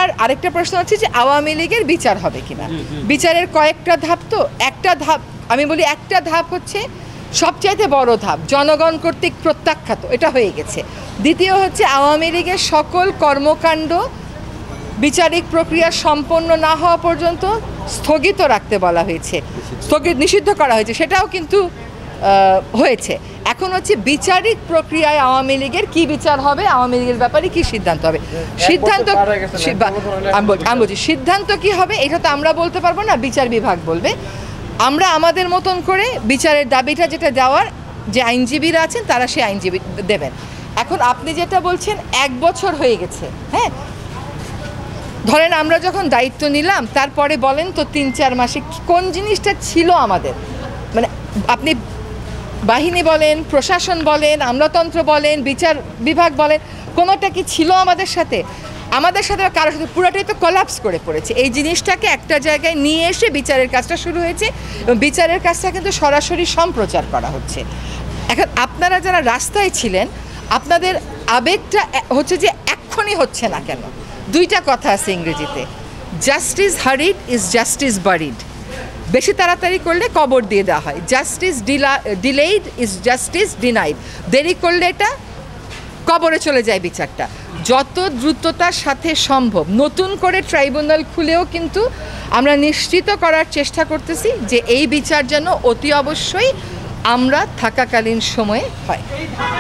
এবার আরেকটা প্রশ্ন হচ্ছে যে আওয়ামী লীগের বিচার হবে কিনা। বিচারের কয়েকটা ধাপ, তো একটা ধাপ আমি বলি, একটা ধাপ হচ্ছে সবচাইতে বড় ধাপ, জনগণ কর্তৃক প্রত্যাখ্যাত, এটা হয়ে গেছে। দ্বিতীয় হচ্ছে আওয়ামী লীগের সকল কর্মকাণ্ড বিচারিক প্রক্রিয়া সম্পন্ন না হওয়া পর্যন্ত স্থগিত রাখতে বলা হয়েছে, নিষিদ্ধ করা হয়েছে, সেটাও কিন্তু হয়েছে। এখন হচ্ছে বিচারিক প্রক্রিয়ায় আওয়ামী লীগের কি বিচার হবে, আওয়ামী লীগের ব্যাপারে কি সিদ্ধান্ত হবে, আমি বলছি সিদ্ধান্ত কি হবে এটা তো আমরা বলতে পারবো না, বিচার বিভাগ বলবে। আমরা আমাদের মতন করে বিচারের দাবিটা যেটা দেওয়ার, যে আইনজীবীরা আছেন তারা সেই আইনজীবী দেবেন। এখন আপনি যেটা বলছেন 1 বছর হয়ে গেছে, হ্যাঁ, ধরেন আমরা যখন দায়িত্ব নিলাম তারপরে বলেন তো 3-4 মাসে কোন জিনিসটা ছিল আমাদের, মানে আপনি বাহিনী বলেন, প্রশাসন বলেন, আমলাতন্ত্র বলেন, বিচার বিভাগ বলেন, কোনোটা কি ছিল আমাদের সাথে কারোর সাথে? পুরোটাই তো কলাপস করে পড়েছে। এই জিনিসটাকে একটা জায়গায় নিয়ে এসে বিচারের কাজটা শুরু হয়েছে এবং বিচারের কাজটা কিন্তু সরাসরি সম্প্রচার করা হচ্ছে। এখন আপনারা যারা রাস্তায় ছিলেন, আপনাদের আবেগটা হচ্ছে যে এক্ষুনি হচ্ছে না কেন? দুইটা কথা আছে ইংরেজিতে, জাস্টিস হারিড ইজ জাস্টিস বারিড। বেশি তাড়াতাড়ি করলে কবর দিয়ে দেওয়া হয়, justice delayed is justice denied. দেরি করলে এটা কবরে চলে যায় বিচারটা। যত দ্রুততার সাথে সম্ভব নতুন করে ট্রাইব্যুনাল খুলেও কিন্তু আমরা নিশ্চিত করার চেষ্টা করতেছি যে এই বিচার যেন অতি অবশ্যই আমরা থাকাকালীন সময়ে হয়।